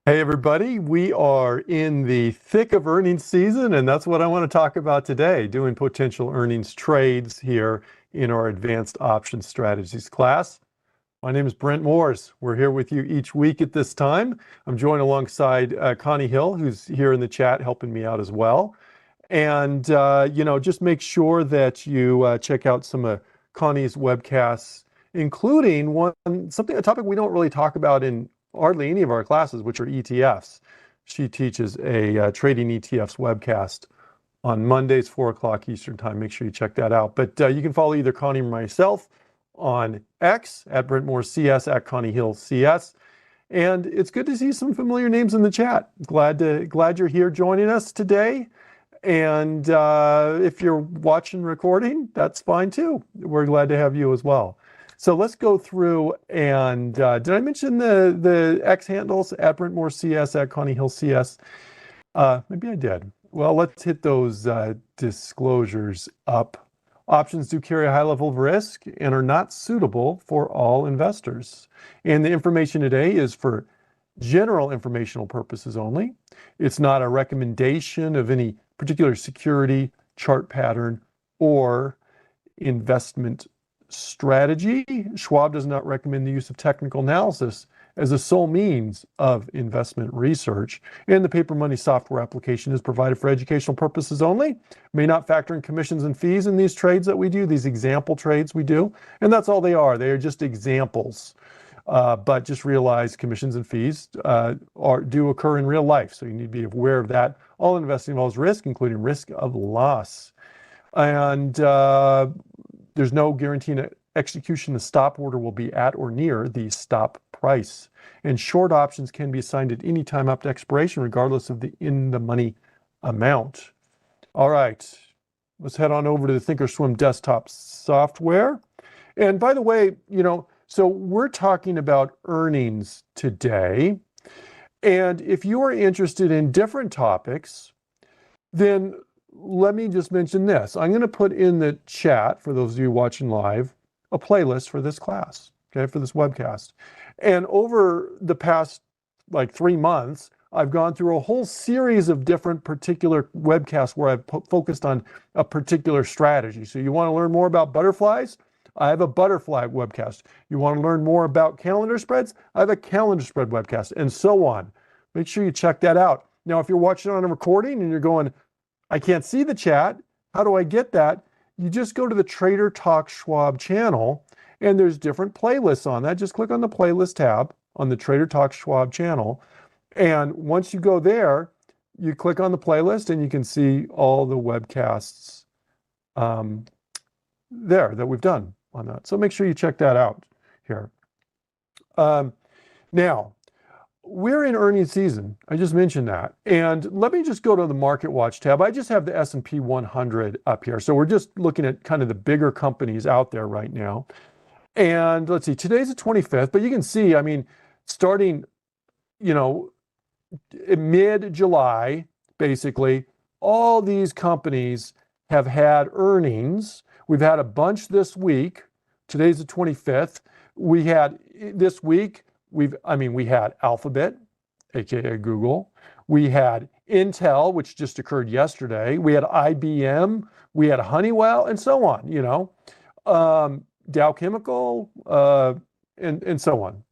Hey everybody, we are in the thick of earnings season, and that's what I want to talk about today, doing potential earnings trades here in our advanced option strategies class. My name is Brent Moores. We're here with you each week at this time. I'm joined alongside Connie Hill, who's here in the chat helping me out as well. And, just make sure that you check out some of Connie's webcasts, including a topic we don't really talk about in hardly any of our classes, which are ETFs. She teaches a trading ETFs webcast on Mondays, 4 o'clock Eastern time. Make sure you check that out. But you can follow either Connie or myself on X at Brent Moore CS, at Connie Hill CS. And it's good to see some familiar names in the chat. Glad you're here joining us today. And if you're watching recording, that's fine too. We're glad to have you as well. So let's go through and did I mention the X handles at Brent Moore CS, at Connie Hill CS? Maybe I did. Well, let's hit those disclosures up. Options do carry a high level of risk and are not suitable for all investors. And the information today is for general informational purposes only. It's not a recommendation of any particular security, chart pattern, or investment strategy. Schwab does not recommend the use of technical analysis as a sole means of investment research. And the paper money software application is provided for educational purposes only. May not factor in commissions and fees in these trades that we do, these example trades we do. And that's all they are. They are just examples. But just realize commissions and fees do occur in real life. So you need to be aware of that. All investing involves risk, including risk of loss. And there's no guarantee in execution the stop order will be at or near the stop price. And short options can be assigned at any time up to expiration, regardless of the in-the-money amount. All right, let's head on over to the thinkorswim desktop software. And by the way, so we're talking about earnings today. And if you are interested in different topics, then let me just mention this. I'm going to put in the chat, for those of you watching live, a playlist for this class, okay, for this webcast. And over the past 3 months, I've gone through a whole series of different particular webcasts where I've focused on a particular strategy. So you want to learn more about butterflies? I have a butterfly webcast. You want to learn more about calendar spreads? I have a calendar spread webcast, and so on. Make sure you check that out. Now, if you're watching on a recording and you're going, I can't see the chat, how do I get that? You just go to the Trader Talk Schwab channel, and there's different playlists on that. Just click on the playlist tab on the Trader Talk Schwab channel. And once you go there, you click on the playlist and you can see all the webcasts there that we've done on that. So make sure you check that out here. Now, we're in earnings season. I just mentioned that. And let me just go to the Market Watch tab. I just have the S&P 100 up here. So we're just looking at kind of the bigger companies out there right now. And let's see, today's the 25th, but you can see, starting, mid-July, basically, all these companies have had earnings. We've had a bunch this week. Today's the 25th. We had this week, we had Alphabet, aka Google. We had Intel, which just occurred yesterday. We had IBM. We had Honeywell, and so on. Dow Chemical, and so on.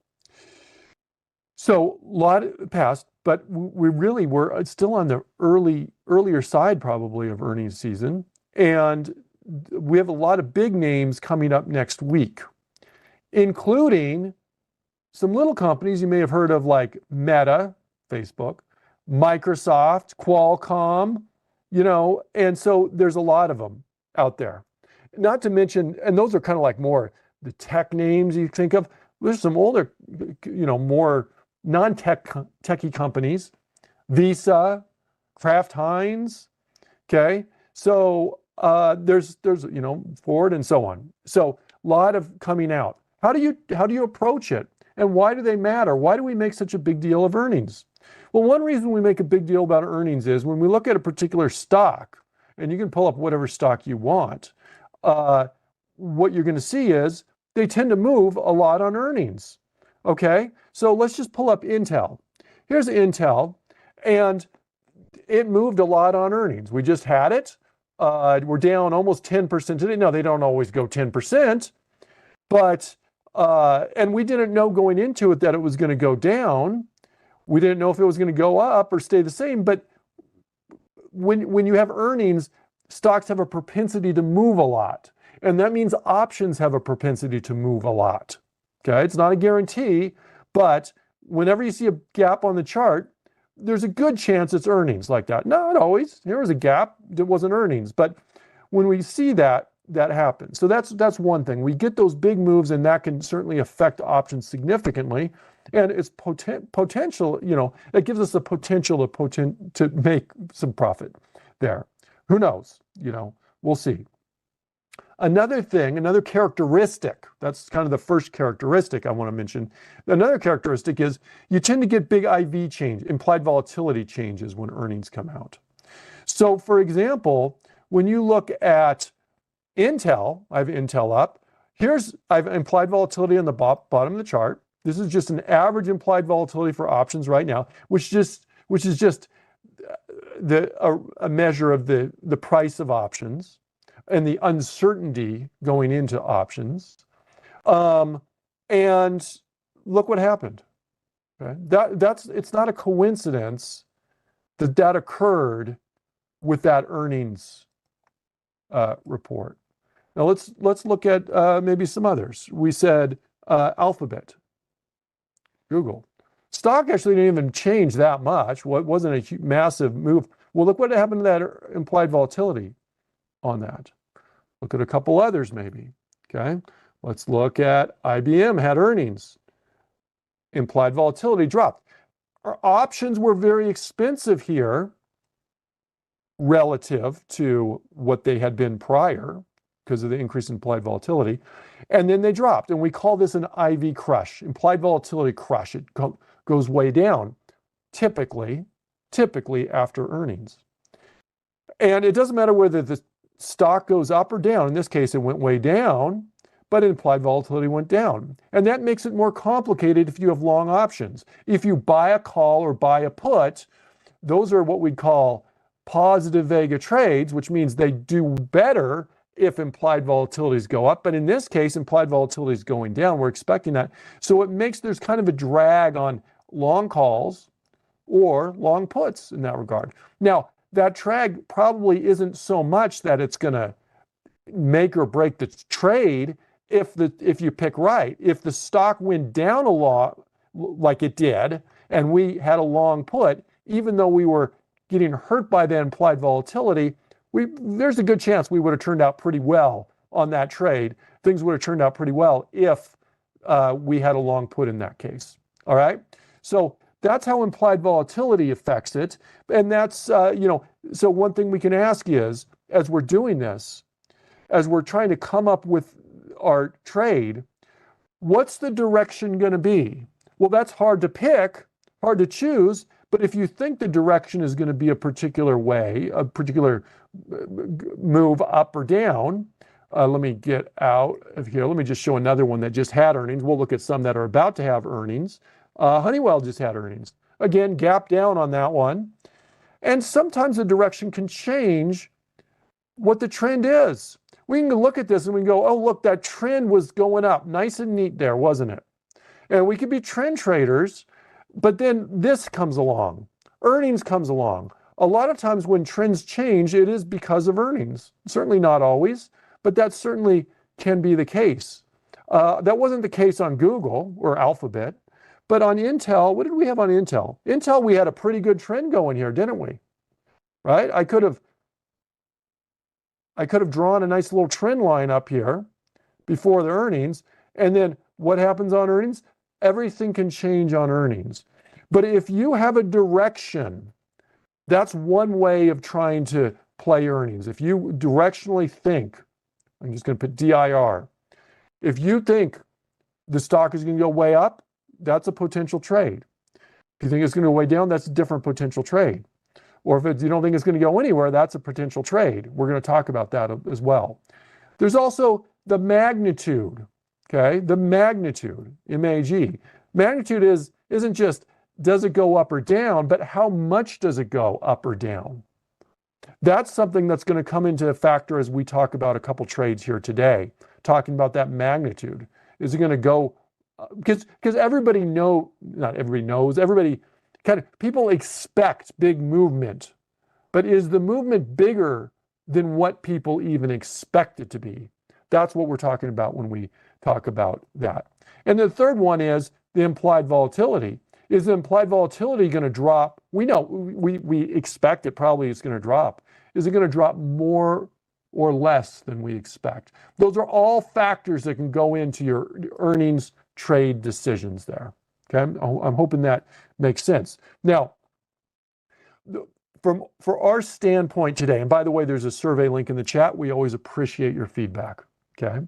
So a lot passed, but we really were still on the earlier side probably of earnings season, and we have a lot of big names coming up next week, including some little companies you may have heard of, like Meta, Facebook, Microsoft, Qualcomm, and so there's a lot of them out there. Not to mention, and those are kind of like more the tech names you think of. There's some older, more non-techy companies, Visa, Kraft Heinz, okay? So there's Ford and so on. So a lot of coming out. How do you approach it? And why do they matter? Why do we make such a big deal of earnings? Well, one reason we make a big deal about earnings is when we look at a particular stock, and you can pull up whatever stock you want, what you're going to see is they tend to move a lot on earnings. Okay, so let's just pull up Intel. here's Intel, and it moved a lot on earnings. We just had it. We're down almost 10% today. No, they don't always go 10%, but, and we didn't know going into it that it was going to go down. We didn't know if it was going to go up or stay the same, but when you have earnings, stocks have a propensity to move a lot. And that means options have a propensity to move a lot. Okay, it's not a guarantee, but whenever you see a gap on the chart, there's a good chance it's earnings like that. Not always. Here was a gap, it wasn't earnings. But when we see that, that happens. So that's one thing. We get those big moves, and that can certainly affect options significantly. And it's potential, it gives us the potential to make some profit there. Who knows? We'll see. Another thing, another characteristic, that's kind of the first characteristic I want to mention. Another characteristic is you tend to get big IV change, implied volatility changes when earnings come out. So for example, when you look at Intel, I have Intel up. I have implied volatility on the bottom of the chart. This is just an average implied volatility for options right now, which is just a measure of the price of options and the uncertainty going into options. And look what happened. Okay? It's not a coincidence that occurred with that earnings report. Now let's look at maybe some others. We said Alphabet, Google. Stock actually didn't even change that much. What wasn't a massive move. Well, look what happened to that implied volatility on that. Look at a couple others maybe. Okay, let's look at IBM, had earnings. Implied volatility dropped. Our options were very expensive here relative to what they had been prior because of the increase in implied volatility. And then they dropped. And we call this an IV crush, implied volatility crush. It goes way down, typically after earnings. And it doesn't matter whether the stock goes up or down. In this case, it went way down, but implied volatility went down. And that makes it more complicated if you have long options. If you buy a call or buy a put, those are what we'd call positive vega trades, which means they do better if implied volatilities go up. But in this case, implied volatility is going down. We're expecting that. So there's kind of a drag on long calls or long puts in that regard. Now, that drag probably isn't so much that it's going to make or break the trade if you pick right. If the stock went down a lot like it did, and we had a long put, even though we were getting hurt by the implied volatility, there's a good chance we would have turned out pretty well on that trade. Things would have turned out pretty well if we had a long put in that case. All right. So that's how implied volatility affects it. And that's, so one thing we can ask is, as we're doing this, as we're trying to come up with our trade, what's the direction going to be? Well, that's hard to pick, hard to choose. But if you think the direction is going to be a particular way, a particular move up or down, let me get out of here. Let me just show another one that just had earnings. We'll look at some that are about to have earnings. Honeywell just had earnings. Again, gap down on that one. And sometimes the direction can change what the trend is. We can look at this and we can go, oh, look, that trend was going up. Nice and neat there, wasn't it? And we could be trend traders, but then this comes along. Earnings comes along. A lot of times when trends change, it is because of earnings. Certainly not always, but that certainly can be the case. That wasn't the case on Google or Alphabet, but on Intel, what did we have on Intel? Intel, we had a pretty good trend going here, didn't we? Right? I could have drawn a nice little trend line up here before the earnings. And then what happens on earnings? Everything can change on earnings. But if you have a direction, that's one way of trying to play earnings. If you directionally think, I'm just going to put DIR. If you think the stock is going to go way up, that's a potential trade. If you think it's going to go way down, that's a different potential trade. Or if you don't think it's going to go anywhere, that's a potential trade. We're going to talk about that as well. There's also the magnitude, okay? The magnitude, MAG. Magnitude isn't just does it go up or down, but how much does it go up or down? That's something that's going to come into a factor as we talk about a couple trades here today, talking about that magnitude. Is it going to go, because everybody not everybody knows, everybody people expect big movement, but is the movement bigger than what people even expect it to be? That's what we're talking about when we talk about that. And the third one is the implied volatility. Is the implied volatility going to drop? We know, we expect it probably is going to drop. Is it going to drop more or less than we expect? Those are all factors that can go into your earnings trade decisions there. Okay, I'm hoping that makes sense. Now, for our standpoint today, and by the way, there's a survey link in the chat. We always appreciate your feedback. Okay,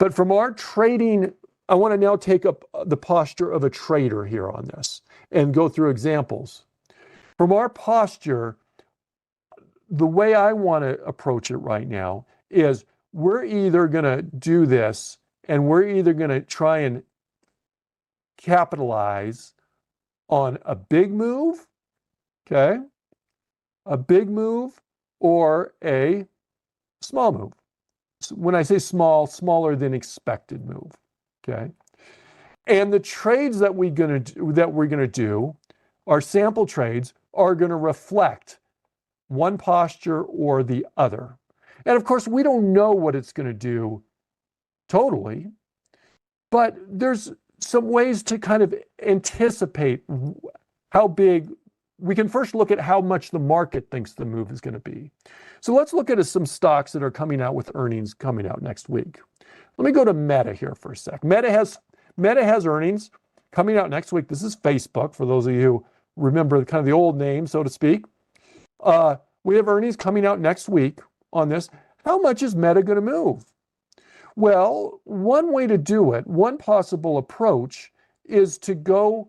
but from our trading, I want to now take up the posture of a trader here on this and go through examples. From our posture, the way I want to approach it right now is we're either going to do this and we're either going to try and capitalize on a big move, okay, a big move, or a small move. When I say small, smaller than expected move, okay? And the trades that we're going to do, our sample trades, are going to reflect one posture or the other. And of course, we don't know what it's going to do totally, but there's some ways to kind of anticipate how big. We can first look at how much the market thinks the move is going to be. So let's look at some stocks that are coming out with earnings coming out next week. Let me go to Meta here for a sec. Meta has earnings coming out next week. This is Facebook, for those of you who remember kind of the old name, so to speak. We have earnings coming out next week on this. How much is Meta going to move? Well, one way to do it, one possible approach, is to go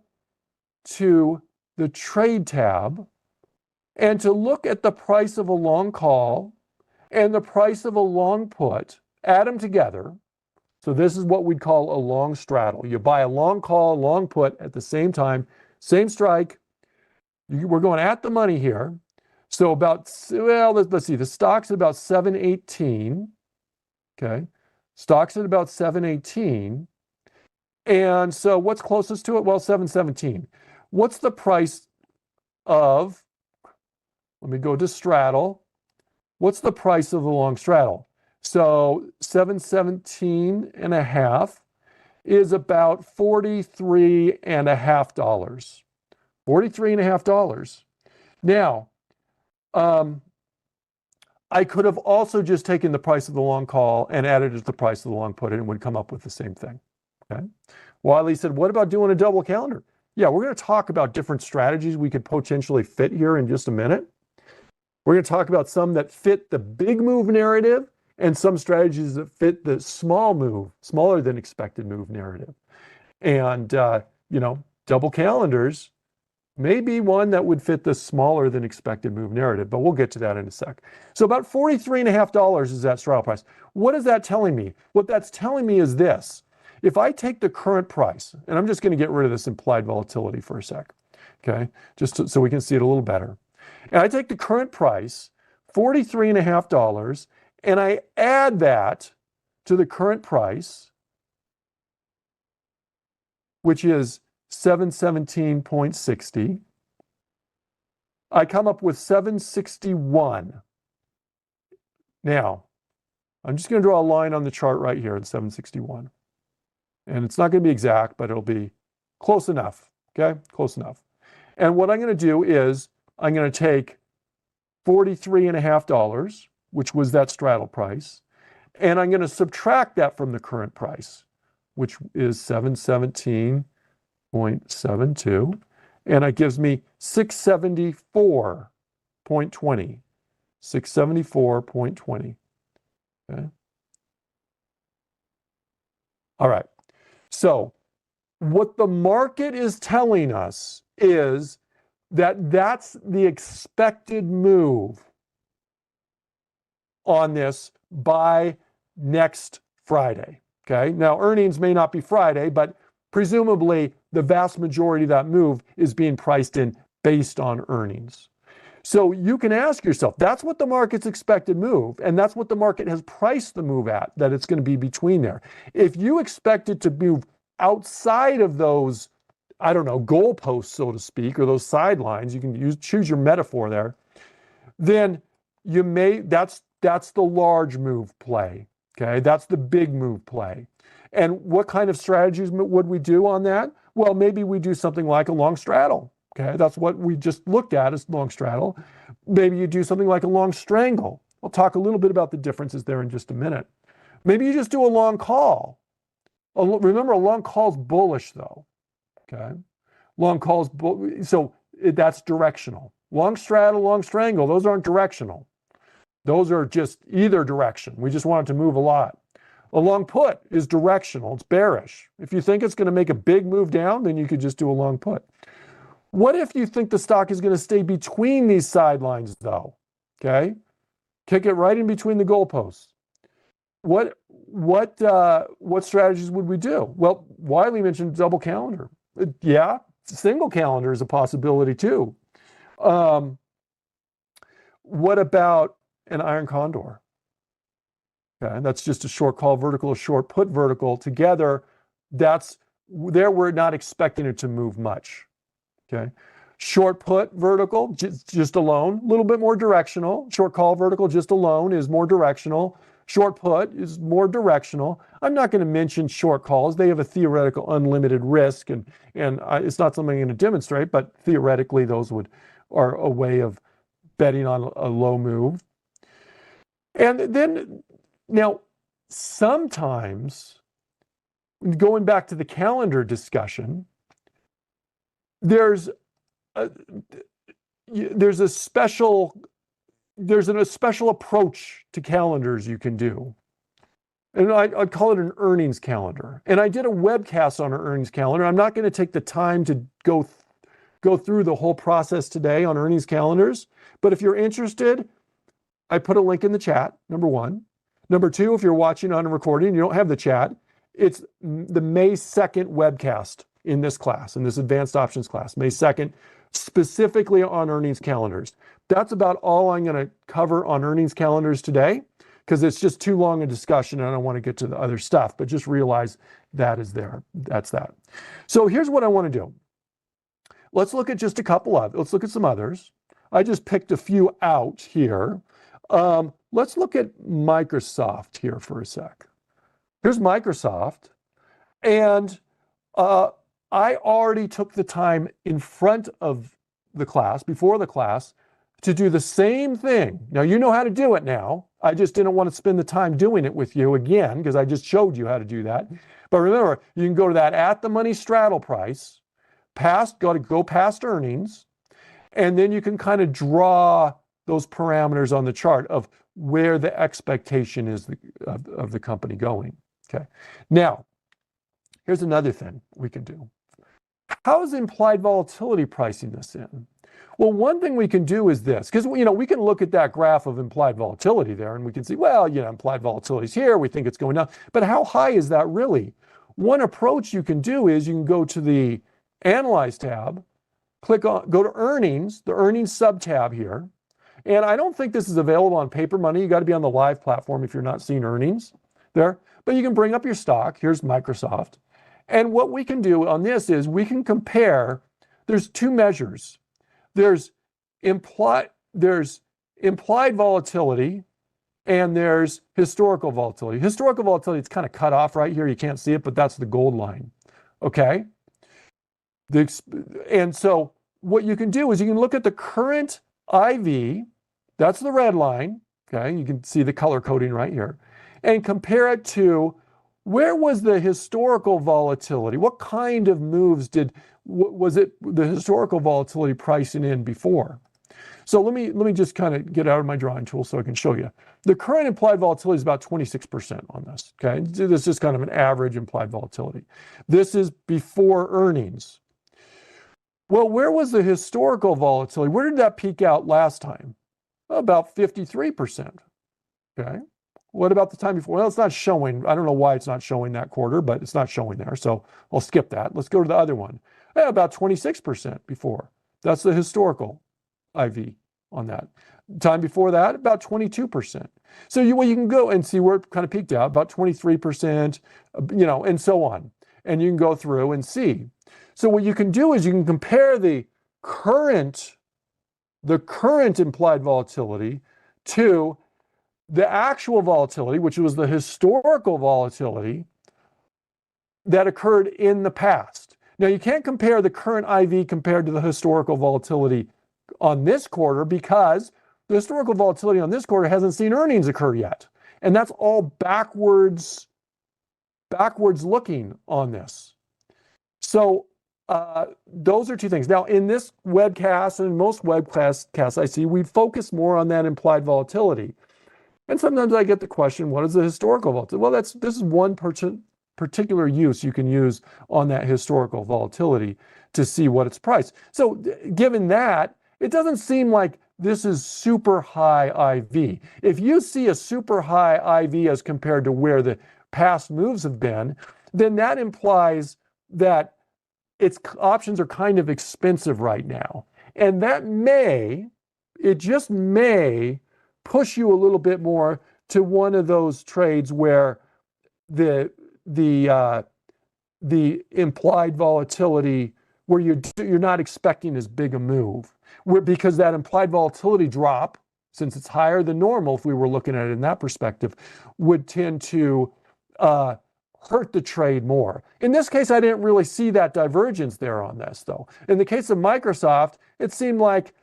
to the trade tab and to look at the price of a long call and the price of a long put, add them together. So this is what we'd call a long straddle. You buy a long call, long put at the same time, same strike. We're going at the money here. So let's see, the stock's at about 718. Okay. Stock's at about 718. And so what's closest to it? Well, 717. What's the price of, let me go to straddle. What's the price of the long straddle? So 717 and a half is about $43.50. $43.50. Now, I could have also just taken the price of the long call and added it to the price of the long put, and it would come up with the same thing. Okay. Wiley said, what about doing a double calendar? Yeah, we're going to talk about different strategies we could potentially fit here in just a minute. We're going to talk about some that fit the big move narrative and some strategies that fit the small move, smaller than expected move narrative. And, double calendars may be one that would fit the smaller than expected move narrative, but we'll get to that in a sec. So about $43.50 is that straddle price. What is that telling me? What that's telling me is this. If I take the current price, and I'm just going to get rid of this implied volatility for a sec, okay, just so we can see it a little better. And I take the current price, $43.50, and I add that to the current price, which is 717.60. I come up with 761. Now, I'm just going to draw a line on the chart right here at 761. And it's not going to be exact, but it'll be close enough, okay? Close enough. And what I'm going to do is I'm going to take $43.50, which was that straddle price, and I'm going to subtract that from the current price, which is 717.72, and it gives me 674.20. 674.20. Okay. All right. So what the market is telling us is that that's the expected move on this by next Friday. Okay. Now, earnings may not be Friday, but presumably the vast majority of that move is being priced in based on earnings. So you can ask yourself, that's what the market's expected move, and that's what the market has priced the move at, that it's going to be between there. If you expect it to move outside of those, I don't know, goalposts, so to speak, or those sidelines, you can choose your metaphor there, then you may, that's the large move play, okay? That's the big move play. And what kind of strategies would we do on that? Well, maybe we do something like a long straddle. Okay, that's what we just looked at as long straddle. Maybe you do something like a long strangle. I'll talk a little bit about the differences there in just a minute. Maybe you just do a long call. Remember, a long call is bullish though. Okay, long calls, so that's directional. Long straddle, long strangle, those aren't directional. Those are just either direction. We just want it to move a lot. A long put is directional, it's bearish. If you think it's going to make a big move down, then you could just do a long put. What if you think the stock is going to stay between these sidelines though? Okay, kick it right in between the goalposts. What strategies would we do? Well, Wiley mentioned double calendar. Yeah, single calendar is a possibility too. What about an iron condor? Okay, that's just a short call vertical, a short put vertical. Together, there we're not expecting it to move much. Okay, short put vertical, just alone, a little bit more directional. Short call vertical just alone is more directional. Short put is more directional. I'm not going to mention short calls. They have a theoretical unlimited risk, and it's not something I'm going to demonstrate, but theoretically those are a way of betting on a low move. And then, now, sometimes, going back to the calendar discussion, there's a special approach to calendars you can do. And I'd call it an earnings calendar. And I did a webcast on an earnings calendar. I'm not going to take the time to go through the whole process today on earnings calendars. But if you're interested, I put a link in the chat, number one. Number two, if you're watching on a recording and you don't have the chat, it's the May 2nd webcast in this class, in this advanced options class, May 2nd, specifically on earnings calendars. That's about all I'm going to cover on earnings calendars today, because it's just too long a discussion and I don't want to get to the other stuff, but just realize that is there. That's that. So here's what I want to do. Let's look at just a couple of, let's look at some others. I just picked a few out here. Let's look at Microsoft here for a sec. Here's Microsoft, and I already took the time in front of the class, before the class, to do the same thing. Now, you know how to do it now. I just didn't want to spend the time doing it with you again, because I just showed you how to do that. But remember, you can go to that at the money straddle price, go past earnings, and then you can kind of draw those parameters on the chart of where the expectation is of the company going. Okay. Now, here's another thing we can do. How is implied volatility pricing this in? Well, one thing we can do is this, because we can look at that graph of implied volatility there and we can see, well, implied volatility is here, we think it's going down, but how high is that really? One approach you can do is you can go to the Analyze tab, go to Earnings, the Earnings sub-tab here, and I don't think this is available on Paper Money. You got to be on the live platform if you're not seeing earnings there, but you can bring up your stock. Here's Microsoft. And what we can do on this is we can compare, there's two measures. There's implied volatility and there's historical volatility. Historical volatility, it's kind of cut off right here. You can't see it, but that's the gold line. Okay? And so what you can do is you can look at the current IV, that's the red line. Okay? You can see the color coding right here. And compare it to where was the historical volatility? What kind of moves was it the historical volatility pricing in before? So let me just kind of get out of my drawing tool so I can show you. The current implied volatility is about 26% on this. Okay, this is kind of an average implied volatility. This is before earnings. Well, where was the historical volatility? Where did that peak out last time? About 53%. Okay. What about the time before? Well, it's not showing. I don't know why it's not showing that quarter, but it's not showing there. So I'll skip that. Let's go to the other one. Yeah, about 26% before. That's the historical IV on that. Time before that, about 22%. So you can go and see where it kind of peaked out, about 23%, and so on. And you can go through and see. So what you can do is you can compare the current implied volatility to the actual volatility, which was the historical volatility that occurred in the past. Now, you can't compare the current IV compared to the historical volatility on this quarter because the historical volatility on this quarter hasn't seen earnings occur yet. And that's all backwards looking on this. So those are two things. Now, in this webcast and in most webcasts I see, we focus more on that implied volatility. And sometimes I get the question, what is the historical volatility? Well, this is one particular use you can use on that historical volatility to see what it's priced. So given that, it doesn't seem like this is super high IV. If you see a super high IV as compared to where the past moves have been, then that implies that its options are kind of expensive right now. And that just may push you a little bit more to one of those trades where the implied volatility, where you're not expecting as big a move, because that implied volatility drop, since it's higher than normal, if we were looking at it in that perspective, would tend to hurt the trade more. In this case, I didn't really see that divergence there on this, though. In the case of Microsoft, it seemed like,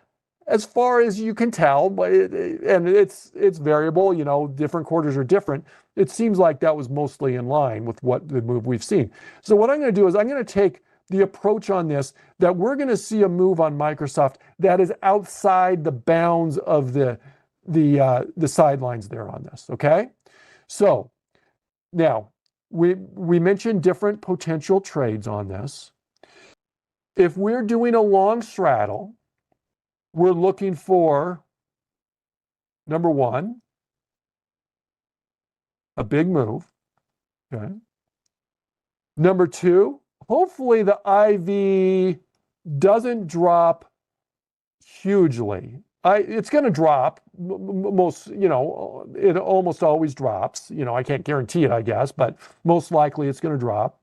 as far as you can tell, and it's variable, different quarters are different, it seems like that was mostly in line with what the move we've seen. So what I'm going to do is I'm going to take the approach on this that we're going to see a move on Microsoft that is outside the bounds of the sidelines there on this, okay? So now, we mentioned different potential trades on this. If we're doing a long straddle, we're looking for, number one, a big move. Okay. Number two, hopefully the IV doesn't drop hugely. It's going to drop. It almost always drops. I can't guarantee it, I guess, but most likely it's going to drop.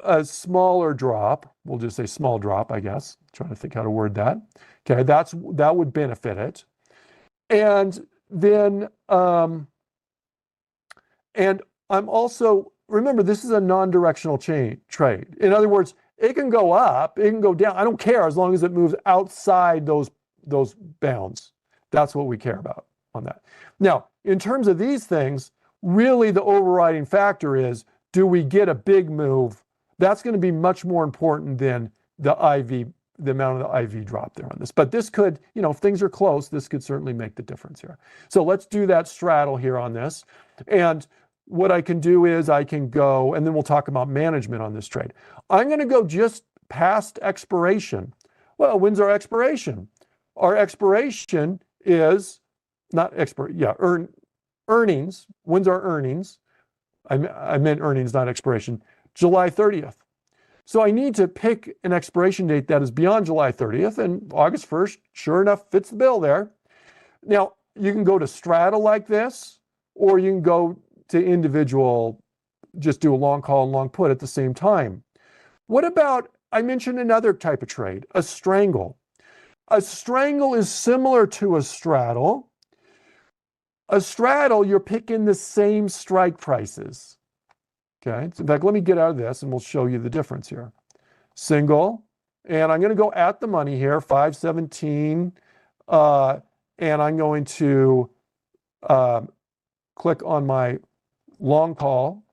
A smaller drop, we'll just say small drop, I guess. Trying to think how to word that. Okay, that would benefit it. And then, and I'm also, remember, this is a non-directional trade. In other words, it can go up, it can go down. I don't care as long as it moves outside those bounds. That's what we care about on that. Now, in terms of these things, really the overriding factor is, do we get a big move? That's going to be much more important than the amount of the IV drop there on this. But this could, if things are close, this could certainly make the difference here. So let's do that straddle here on this. And what I can do is I can go, and then we'll talk about management on this trade. I'm going to go just past expiration. Well, when's our expiration? Our expiration is earnings. When's our earnings? I meant earnings, not expiration. July 30th. So I need to pick an expiration date that is beyond July 30th, and August 1st, sure enough, fits the bill there. Now, you can go to straddle like this, or you can go to individual, just do a long call and long put at the same time. What about, I mentioned another type of trade, a strangle. A strangle is similar to a straddle. A straddle, you're picking the same strike prices. Okay, so in fact, let me get out of this and we'll show you the difference here. Single, and I'm going to go at the money here, 517, and I'm going to click on my long call.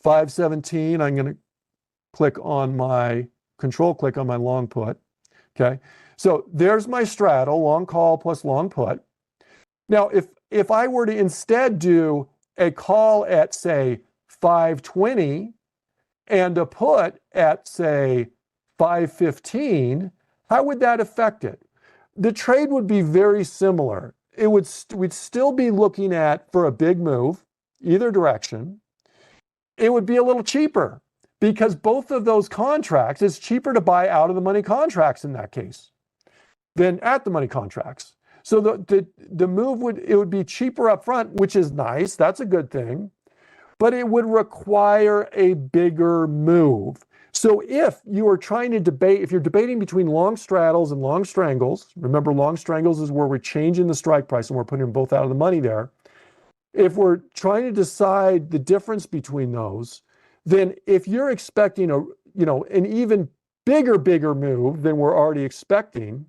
517, I'm going to click on my click on my long put. Okay, so there's my straddle, long call plus long put. Now, if I were to instead do a call at, say, 520 and a put at, say, 515, how would that affect it? The trade would be very similar. we'd still be looking at, for a big move, either direction, it would be a little cheaper because both of those contracts, it's cheaper to buy out of the money contracts in that case than at the money contracts. So the move would be cheaper up front, which is nice. That's a good thing. But it would require a bigger move. So if you are trying to debate, if you're debating between long straddles and long strangles, remember long strangles is where we're changing the strike price and we're putting them both out of the money there. If we're trying to decide the difference between those, then if you're expecting an even bigger move than we're already expecting,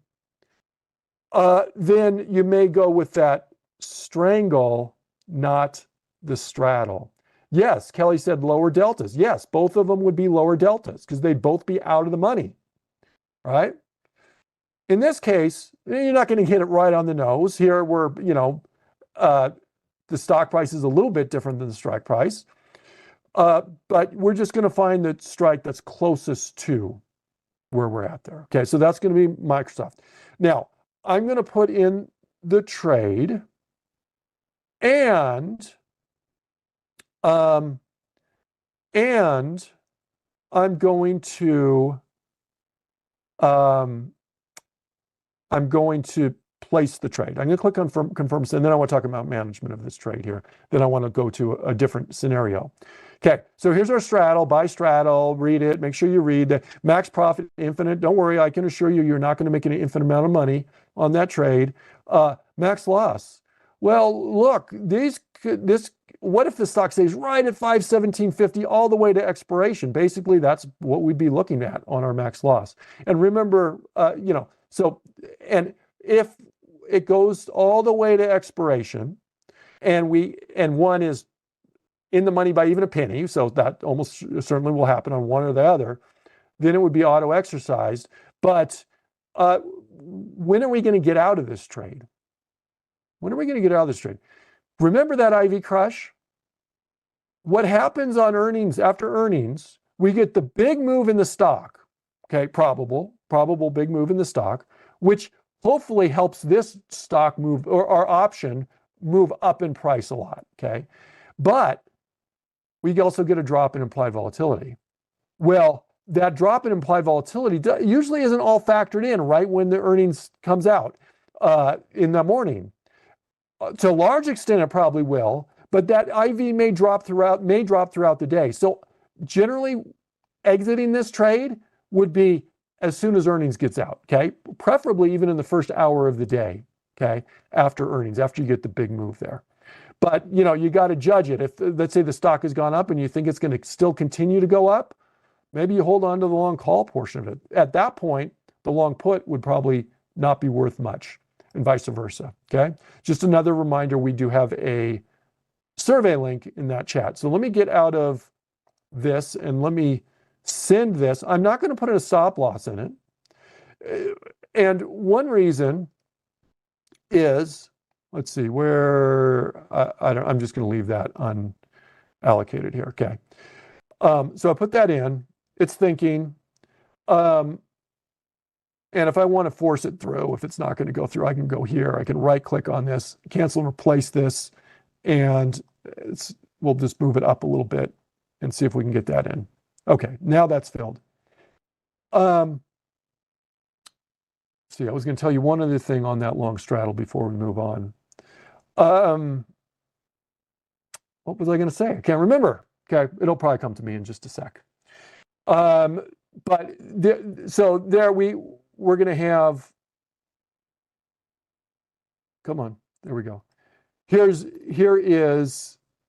then you may go with that strangle, not the straddle. Yes, Kelly said lower deltas. Yes, both of them would be lower deltas because they'd both be out of the money, right? In this case, you're not going to hit it right on the nose. Here, the stock price is a little bit different than the strike price, but we're just going to find the strike that's closest to where we're at there. Okay, so that's going to be Microsoft. Now, I'm going to put in the trade and I'm going to place the trade. I'm going to click on confirm, and then I want to talk about management of this trade here. Then I want to go to a different scenario. Okay, so here's our straddle, buy straddle, read it, make sure you read the max profit infinite. Don't worry, I can assure you, you're not going to make an infinite amount of money on that trade. Max loss. Well, look, what if the stock stays right at 517.50 all the way to expiration? Basically, that's what we'd be looking at on our max loss. And remember, and if it goes all the way to expiration, and one is in the money by even a penny, so that almost certainly will happen on one or the other, then it would be auto exercised. But when are we going to get out of this trade? When are we going to get out of this trade? Remember that IV crush? What happens on earnings, after earnings, we get the big move in the stock, okay, probable big move in the stock, which hopefully helps this stock move, or our option move up in price a lot, okay? But we also get a drop in implied volatility. Well, that drop in implied volatility usually isn't all factored in right when the earnings comes out in the morning. To a large extent, it probably will, but that IV may drop throughout the day. So generally, exiting this trade would be as soon as earnings gets out, okay? Preferably even in the first hour of the day, okay? After earnings, after you get the big move there. But, you got to judge it. If, let's say, the stock has gone up and you think it's going to still continue to go up, maybe you hold on to the long call portion of it. At that point, the long put would probably not be worth much, and vice versa, okay? Just another reminder, we do have a survey link in that chat. So let me get out of this and let me send this. I'm not going to put a stop loss in it. And one reason is, let's see, I'm just going to leave that unallocated here, okay? So I put that in, it's thinking, and if I want to force it through, if it's not going to go through, I can go here. I can right click on this, cancel and replace this, and we'll just move it up a little bit and see if we can get that in. Okay, now that's filled. See, I was going to tell you one other thing on that long straddle before we move on. What was I going to say? I can't remember. Okay, it'll probably come to me in just a sec. But so there we're going to have, come on, there we go. Here's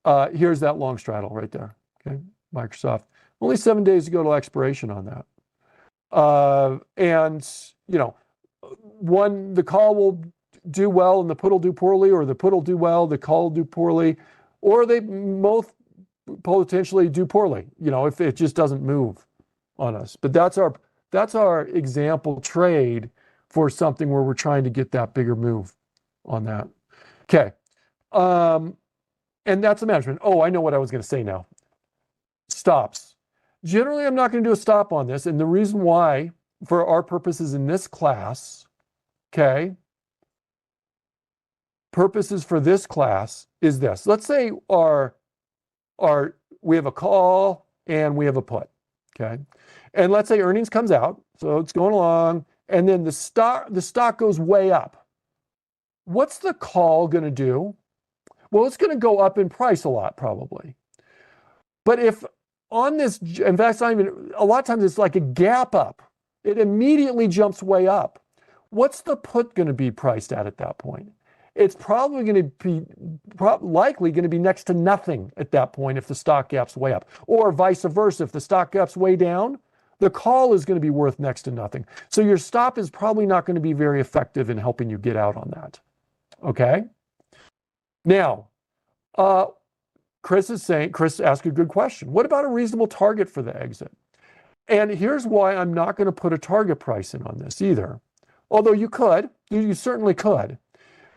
that long straddle right there, okay? Microsoft, only 7 days to go to expiration on that. And, the call will do well and the put will do poorly, or the put will do well, the call will do poorly, or they both potentially do poorly, if it just doesn't move on us. But that's our example trade for something where we're trying to get that bigger move on that. Okay. And that's the management. Oh, I know what I was going to say now. Stops. Generally, I'm not going to do a stop on this. And the reason why, for our purposes in this class, okay, purposes for this class is this. Let's say we have a call and we have a put, okay? And let's say earnings comes out, so it's going along, and then the stock goes way up. What's the call going to do? Well, it's going to go up in price a lot, probably. But if on this, in fact, a lot of times it's like a gap up. It immediately jumps way up. What's the put going to be priced at that point? It's probably going to be, likely going to be next to nothing at that point if the stock gap's way up. Or vice versa, if the stock gap's way down, the call is going to be worth next to nothing. So your stop is probably not going to be very effective in helping you get out on that. Okay? Now, Chris asked a good question. What about a reasonable target for the exit? And here's why I'm not going to put a target price in on this either. Although you certainly could,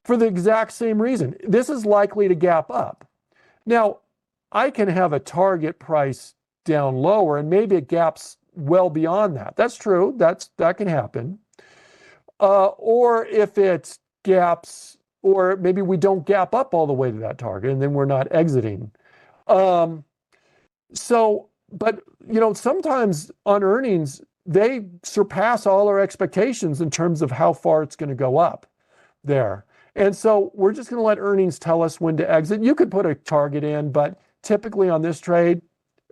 for the exact same reason. This is likely to gap up. Now, I can have a target price down lower, and maybe it gaps well beyond that. That's true. That can happen. Or if it gaps, or maybe we don't gap up all the way to that target, and then we're not exiting. But sometimes on earnings, they surpass all our expectations in terms of how far it's going to go up there. And so we're just going to let earnings tell us when to exit. You could put a target in, but typically on this trade,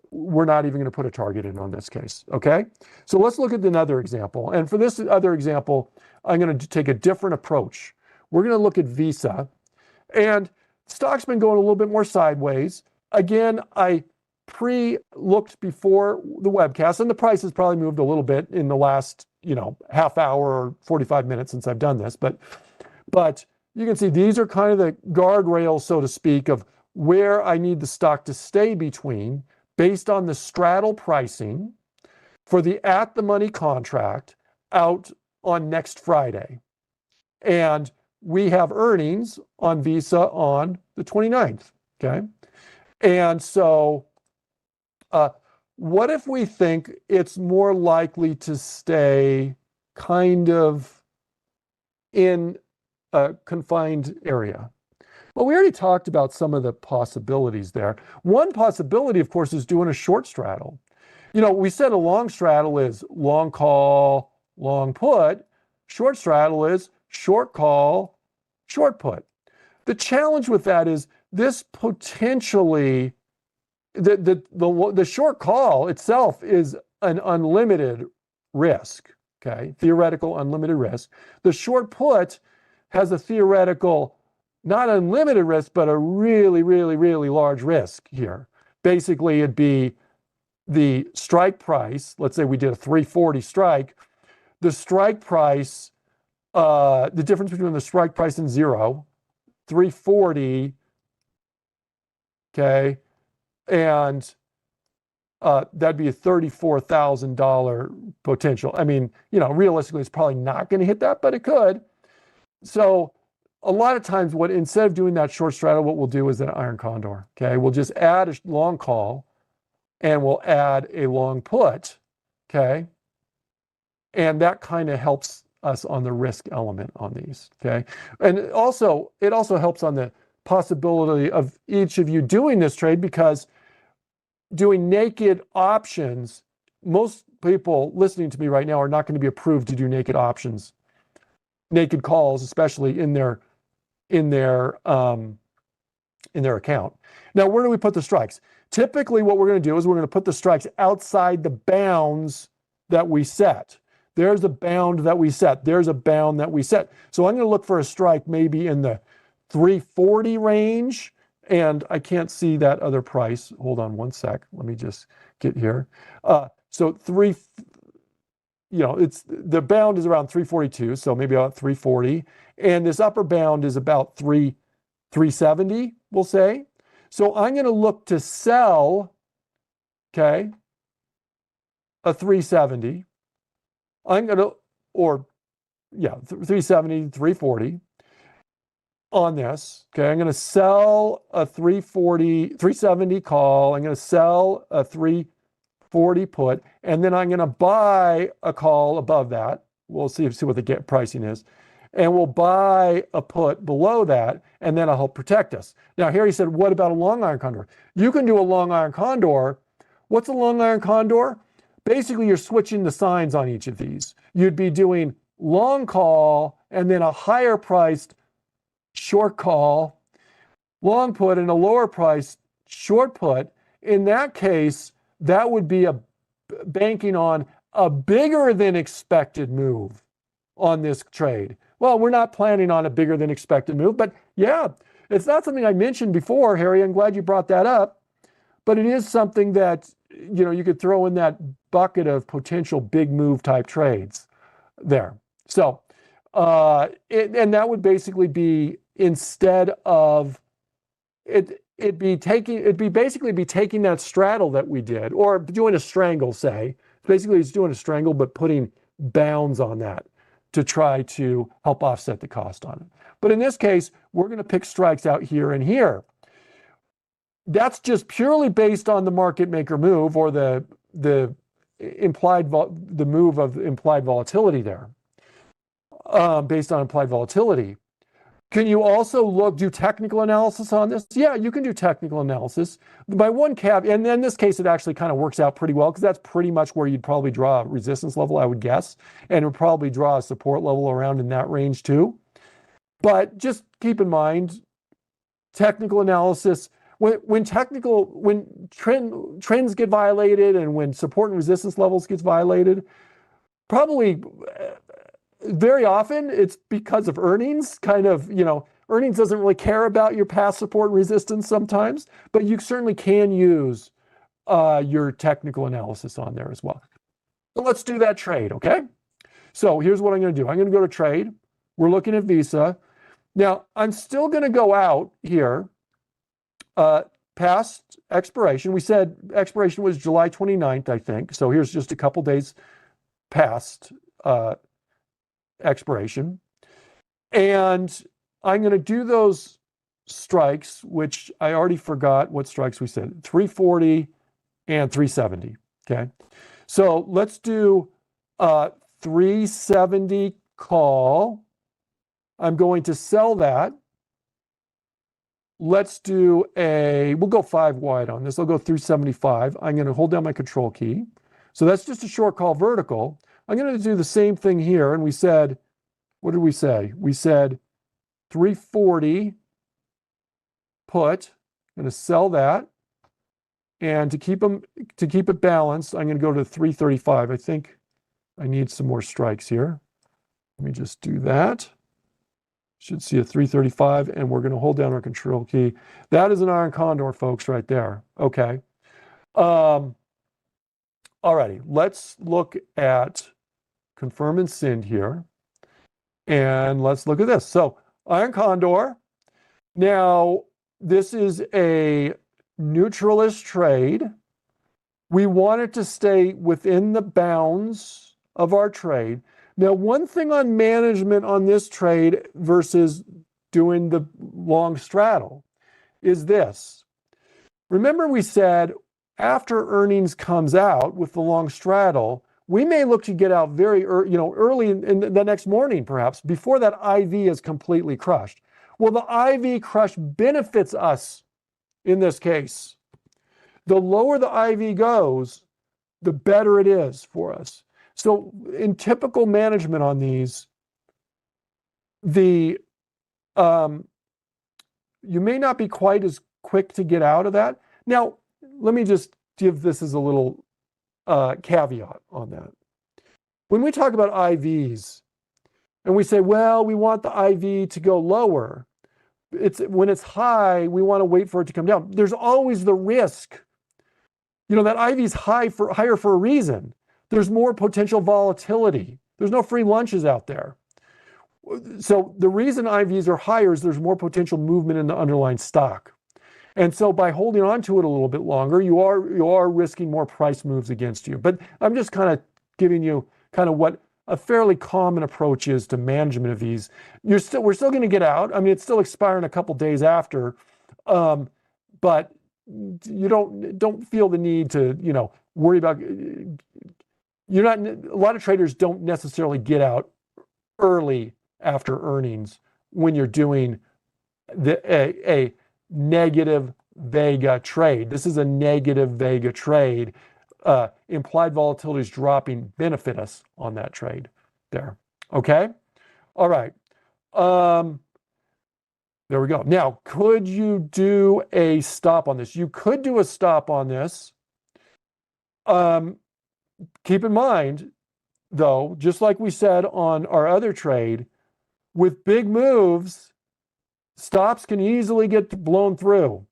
we're not even going to put a target in on this case, okay? So let's look at another example. And for this other example, I'm going to take a different approach. We're going to look at Visa. And stock's been going a little bit more sideways. Again, I pre-looked before the webcast, and the price has probably moved a little bit in the last, half hour or 45 minutes since I've done this. But you can see these are kind of the guardrails, so to speak, of where I need the stock to stay between based on the straddle pricing for the at-the-money contract out on next Friday. And we have earnings on Visa on the 29th, okay? And so what if we think it's more likely to stay kind of in a confined area? Well, we already talked about some of the possibilities there. One possibility, of course, is doing a short straddle. We said a long straddle is long call, long put. Short straddle is short call, short put. The challenge with that is this potentially, the short call itself is an unlimited risk, okay? Theoretical unlimited risk. The short put has a theoretical, not unlimited risk, but a really, really, really large risk here. Basically, it'd be the strike price. Let's say we did a 340 strike. The strike price, the difference between the strike price and 340, okay, and that'd be a $34,000 potential. I mean, realistically, it's probably not going to hit that, but it could. So a lot of times, instead of doing that short straddle, what we'll do is an iron condor. Okay, we'll just add a long call, and we'll add a long put. Okay, and that kind of helps us on the risk element on these. Okay, and it also helps on the possibility of each of you doing this trade, because doing naked options, most people listening to me right now are not going to be approved to do naked options, naked calls, especially in their account. Now, where do we put the strikes? Typically, what we're going to do is we're going to put the strikes outside the bounds that we set. There's a bound that we set. There's a bound that we set. So I'm going to look for a strike maybe in the 340 range, and I can't see that other price. Hold on one sec. Let me just get here. So it's the bound is around 342, so maybe about 340, and this upper bound is about 370, we'll say. So I'm going to look to sell, okay, a 370. I'm going to, 370, 340 on this. Okay, I'm going to sell a 370 call. I'm going to sell a 340 put, and then I'm going to buy a call above that. We'll see what the pricing is. and we'll buy a put below that, and then it'll help protect us. Now, here he said, what about a long iron condor? You can do a long iron condor. What's a long iron condor? Basically, you're switching the signs on each of these. You'd be doing long call and then a higher priced short call, long put, and a lower priced short put. In that case, that would be banking on a bigger than expected move on this trade. Well, we're not planning on a bigger than expected move, but yeah, it's not something I mentioned before, Harry. I'm glad you brought that up, but it is something that, you could throw in that bucket of potential big move type trades there. So, and that would basically be, instead of it'd be basically taking that straddle that we did, or doing a strangle, say. Basically, it's doing a strangle, but putting bounds on that to try to help offset the cost on it. But in this case, we're going to pick strikes out here and here. That's just purely based on the market maker move, or the move of implied volatility there, based on implied volatility. Can you also do technical analysis on this? Yeah, you can do technical analysis. By one caveat, and in this case, it actually kind of works out pretty well, because that's pretty much where you'd probably draw a resistance level, I would guess, and it would probably draw a support level around in that range too. But just keep in mind, technical analysis, when trends get violated and when support and resistance levels gets violated, probably very often it's because of earnings. Earnings doesn't really care about your past support and resistance sometimes, but you certainly can use your technical analysis on there as well. So let's do that trade, okay? So here's what I'm going to do. I'm going to go to trade. We're looking at Visa. Now, I'm still going to go out here past expiration. We said expiration was July 29th, I think. So here's just a couple days past expiration. And I'm going to do those strikes, which I already forgot what strikes we said, 340 and 370. Okay. So let's do 370 call. I'm going to sell that. Let's do we'll go 5 wide on this. I'll go 375. I'm going to hold down my control key. So that's just a short call vertical. I'm going to do the same thing here. And we said, what did we say? We said 340 put. I'm going to sell that. And to keep it balanced, I'm going to go to 335. I think I need some more strikes here. Let me just do that. Should see a 335, and we're going to hold down our control key. That is an iron condor, folks, right there. Okay. All righty. Let's look at confirm and send here. And let's look at this. So iron condor. Now, this is a neutralist trade. We want it to stay within the bounds of our trade. Now, one thing on management on this trade versus doing the long straddle is this. Remember, we said after earnings comes out with the long straddle, we may look to get out very early in the next morning, perhaps, before that IV is completely crushed. Well, the IV crush benefits us in this case. The lower the IV goes, the better it is for us. So in typical management on these, you may not be quite as quick to get out of that. Now, let me just give this as a little caveat on that. When we talk about IVs and we say, well, we want the IV to go lower, when it's high, we want to wait for it to come down. There's always the risk. That IV is higher for a reason. There's more potential volatility. There's no free lunches out there. So the reason IVs are higher is there's more potential movement in the underlying stock. And so by holding on to it a little bit longer, you are risking more price moves against you. But I'm just kind of giving you kind of what a fairly common approach is to management of these. We're still going to get out. I mean, it's still expiring a couple days after, but you don't feel the need to worry about. A lot of traders don't necessarily get out early after earnings when you're doing a negative Vega trade. This is a negative Vega trade. Implied volatility is dropping, benefit us on that trade there. Okay? All right. There we go. Now, could you do a stop on this? You could do a stop on this. Keep in mind, though, just like we said on our other trade, with big moves, stops can easily get blown through.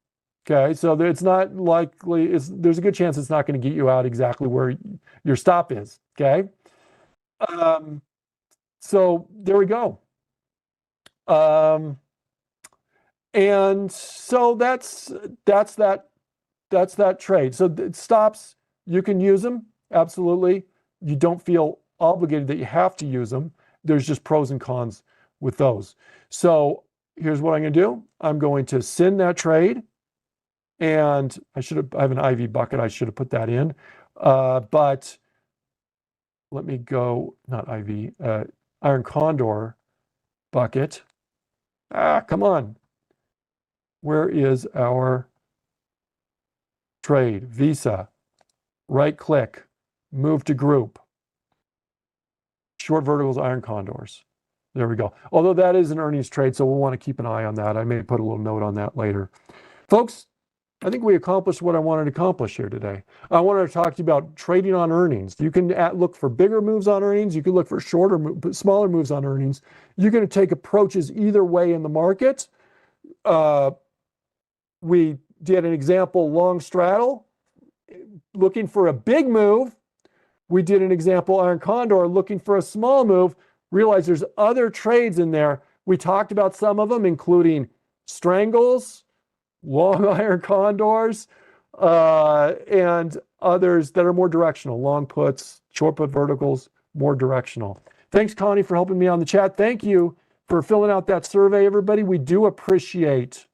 Okay, so it's not likely, there's a good chance it's not going to get you out exactly where your stop is. Okay, so there we go. And so that's that trade. So stops, you can use them, absolutely. You don't feel obligated that you have to use them. There's just pros and cons with those. So here's what I'm going to do. I'm going to send that trade, and I have an IV bucket. I should have put that in, but let me go, not IV, Iron Condor bucket. Come on. Where is our trade? Visa, right click, move to group, short verticals, Iron Condors. There we go. Although that is an earnings trade, so we'll want to keep an eye on that. I may put a little note on that later. Folks, I think we accomplished what I wanted to accomplish here today. I wanted to talk to you about trading on earnings. You can look for bigger moves on earnings. You can look for smaller moves on earnings. You're going to take approaches either way in the market. We did an example long straddle, looking for a big move. We did an example Iron Condor, looking for a small move. Realize there's other trades in there. We talked about some of them, including strangles, long Iron Condors, and others that are more directional, long puts, short put verticals, more directional. Thanks, Connie, for helping me on the chat. Thank you for filling out that survey, everybody. We do appreciate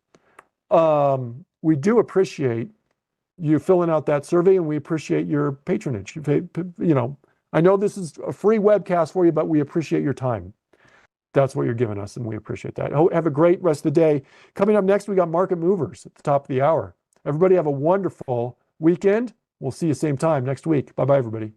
you filling out that survey, and we appreciate your patronage. I know this is a free webcast for you, but we appreciate your time. That's what you're giving us, and we appreciate that. Have a great rest of the day. Coming up next, we got Market Movers at the top of the hour. Everybody have a wonderful weekend. We'll see you same time next week. Bye-bye, everybody.